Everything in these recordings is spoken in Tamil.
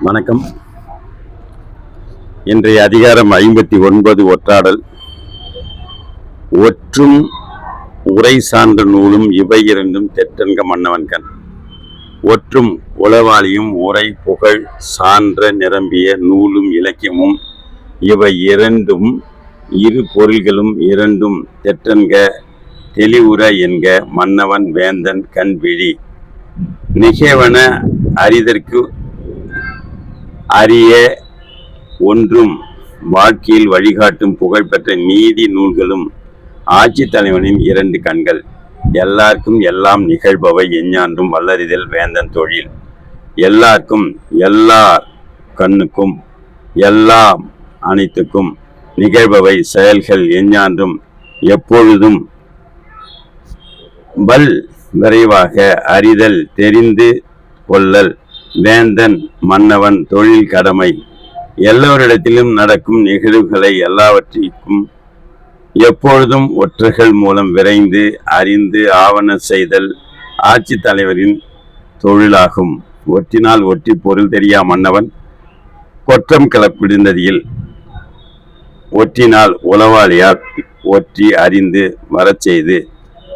வணக்கம். இன்றைய அதிகாரம் 59 ஒற்றாடல். ஒற்றும் உரை சான்ற நூலும் இவை இரண்டும் தெற்றன்க மன்னவன்கண். ஒற்றும் உளவாளியும் உரை புகழ் சான்ற நிரம்பிய நூலும் இலக்கியமும் இவை இரண்டும் இரு பொருள்களும் இரண்டும் தெற்றன்க தெளிவுற என்க மன்னவன் வேந்தன் கண் விழி. நிகழ்வன அறிதற்கு அரிய ஒன்றும் வாழ்க்கையில் வழிகாட்டும் புகழ்பெற்ற நீதி நூல்களும் ஆட்சி தலைவனின் இரண்டு கண்கள். எல்லாருக்கும் எல்லாம் நிகழ்பவை எஞ்ஞான்றும் வல்லறிதல் வேந்தன் தொழில். எல்லாருக்கும் எல்லார் கண்ணுக்கும் எல்லாம் அனைத்துக்கும் நிகழ்பவை செயல்கள் எஞ்ஞான்றும் எப்பொழுதும் வல் விரைவாக அறிதல் தெரிந்து கொள்ளல் வேந்தன் மன்னவன் தொழில் கடமை. எல்லோரிடத்திலும் நடக்கும் நிகழ்வுகளை எல்லாவற்றிற்கும் எப்பொழுதும் ஒற்றர்கள் மூலம் விரைந்து அறிந்து ஆவண செய்தல் ஆட்சி தலைவரின் தொழிலாகும். ஒற்றினால் ஒற்றி பொருள் தெரியா மன்னவன் கொற்றம் கிளப்பிடுந்ததில். ஒற்றினால் உளவாளியால் ஒற்றி அறிந்து வரச்செய்து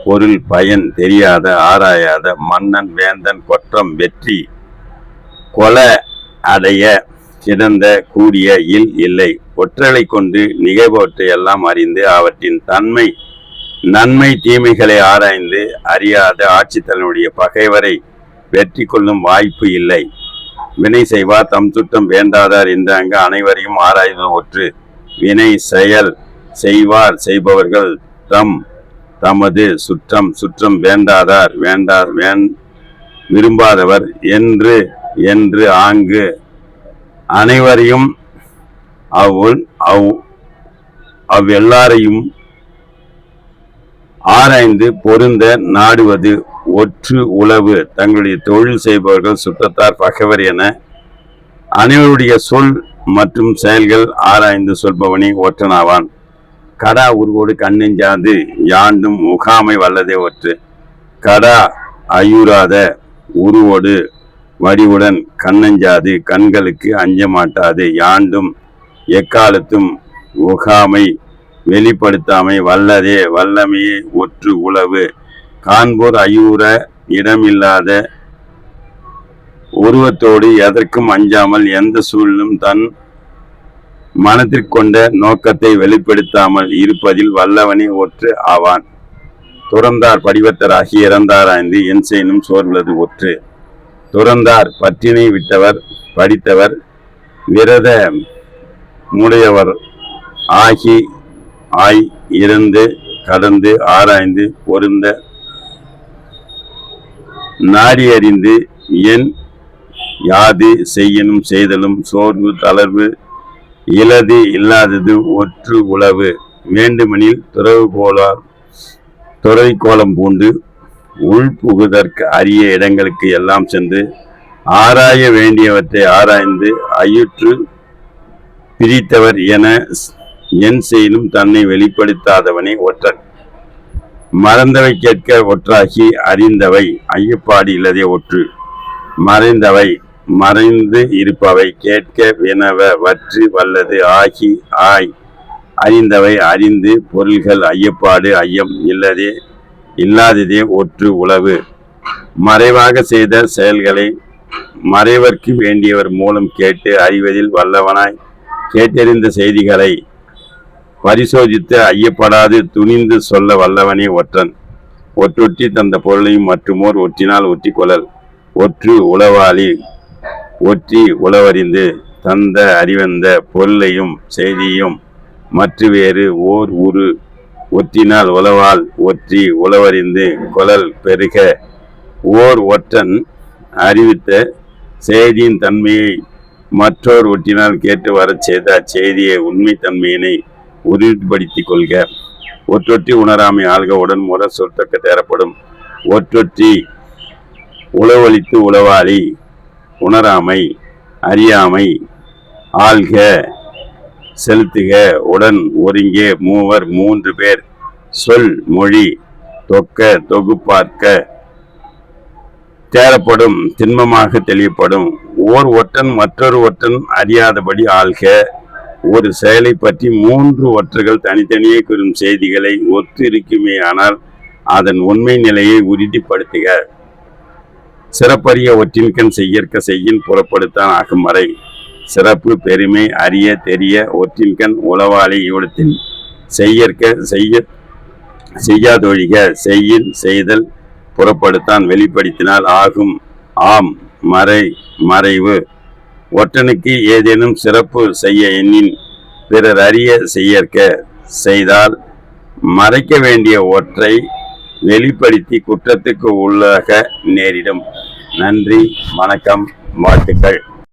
பொருள் பயன் தெரியாத ஆராயாத மன்னன் வேந்தன் கொற்றம் வெற்றி கொல அடைய கிடந்த கூடிய இல் இல்லை. ஒற்றலை கொண்டு நிகழ்வற்றை எல்லாம் அறிந்து அவற்றின் தன்மை நன்மை தீமைகளை ஆராய்ந்து அறியாத ஆட்சித்தலைவனுடைய பகைவரை வெற்றி கொள்ளும் வாய்ப்பு இல்லை. வினை செய்வார் தம் சுற்றம் வேண்டாதார் என்று அங்கு அனைவரையும் ஆராய்ந்து ஒற்று. வினை செயல் செய்வார் செய்பவர்கள் தமது சுற்றம் வேண்டாதார் விரும்பாதவர் என்று ஆங்கு அனைவரையும் அவ்வெல்லாரையும் ஆராய்ந்து பொருந்த நாடுவது ஒற்று உளவு. தங்களுடைய தொழில் செய்பவர்கள் சுற்றத்தார் பகைவர் என அனைவருடைய சொல் மற்றும் செயல்கள் ஆராய்ந்து சொல்பவனே ஒற்றனாவான். கடா உருவோடு கண்ணெஞ்சாது யாண்டும் முகாமை வல்லதே ஒற்று. கடா ஐயுறாத உருவோடு வடிவுடன் கண்ணஞ்சாது கண்களுக்கு அஞ்ச மாட்டாது யாண்டும் எக்காலத்தும் உகாமை வெளிப்படுத்தாமை வல்லதே வல்லமையே ஒற்று உளவு. காண்போர் ஐயூற இடமில்லாத உருவத்தோடு எதற்கும் அஞ்சாமல் எந்த சூழலும் தன் மனத்திற்கொண்ட நோக்கத்தை வெளிப்படுத்தாமல் இருப்பதில் வல்லவனே ஒற்று ஆவான். துறந்தார் படிவத்தராகி இறந்தாராய்ந்து என் செய்யணும் சோர்வுள்ளது ஒற்று. துறந்தார் பற்றினை விட்டவர் படித்தவர் விரத முடையவர் ஆய் இருந்து கடந்து ஆராய்ந்து பொருந்த நாடியறிந்து என் யாது செய்யணும் செய்தலும் சோர்வு தளர்வு இலது இல்லாதது ஒற்று உளவு. வேண்டுமெனில் துறவி கோலம் பூண்டு உள்புகுதற்கு அரிய இடங்களுக்கு எல்லாம் சென்று ஆராய வேண்டியவற்றை ஆராய்ந்து ஐயுற்று பிரித்தவர் என் செய்யும் தன்னை வெளிப்படுத்தாதவனே ஒற்றன். மறந்தவை கேட்க ஒற்றாகி அறிந்தவை ஐயப்பாடு இல்லதே ஒற்று. மறைந்தவை மறைந்து இருப்பவை கேட்க வினவ வற்று வல்லது ஆய் அறிந்தவை அறிந்து பொருள்கள் ஐயப்பாடு ஐயம் இல்லாததே ஒற்று உளவு. மறைவாக செய்த செயல்களை மறைவர்க்கு வேண்டியவர் மூலம் கேட்டு அறிவதில் வல்லவனாய் கேட்டறிந்த செய்திகளை பரிசோதித்து ஐயப்படாது துணிந்து சொல்ல வல்லவனே ஒற்றன். ஒற்றொற்றி தந்த பொருளையும் மற்றுமோர் ஒற்றினால் ஒற்றி கொள்ளல். ஒற்று உளவாளி ஒற்றி உளவறிந்து தந்த அறிவந்த பொருளையும் செய்தியும் மற்ற வேறு ஓர் உரு. ஒற்றினால் உளவால் ஒற்றி உளவறிந்து கொளல் பெருக. ஓர் ஒற்றன் அறிவித்த செய்தியின் தன்மையை மற்றோர் ஒற்றினால் கேட்டு வரச் செய்த அச்செய்தியை உண்மை தன்மையினை உறுதிப்படுத்திக் கொள்க. ஒற்றொற்றி உணராமை ஆள்க உடன் முற சொற்தக்க தேரப்படும். ஒற்றொற்றி உளவளித்து உளவாளி உணராமை அறியாமை ஆள்க செலுத்துக உடன் ஒருங்கே மூவர் மூன்று பேர் சொல் மொழி தொக்க தொகுப்பார்க்க தேரப்படும் திண்மமாக தெளியப்படும். ஓர் ஒற்றன் மற்றொரு ஒற்றன் அறியாதபடி ஆள்க. ஒரு செயலை பற்றி 3 ஒற்றர்கள் தனித்தனியே கூறும் செய்திகளை ஒத்து இருக்குமே ஆனால் அதன் உண்மை நிலையை உறுதிப்படுத்துக. சிறப்பறிய ஒற்றின்கண் செய்யற்க செய்யின் புறப்படுத்தான் ஆகும் வரை. சிறப்பு பெருமை அறிய தெரிய ஒற்றின்கண் உளவாளி இவ்விடத்தில் செய்யற்க செய்யாதொழிக செய்யின் செய்தல் புறப்படுத்தான் வெளிப்படுத்தினால் ஆகும். ஆம் மறைவு. ஒற்றனுக்கு ஏதேனும் சிறப்பு செய்ய எண்ணின் பிறர் அறிய செய்யற்க செய்தால் மறைக்க வேண்டிய ஒற்றை வெளிப்படுத்தி குற்றத்துக்கு உள்ளாக நேரிடும். நன்றி, வணக்கம், வாழ்த்துக்கள்.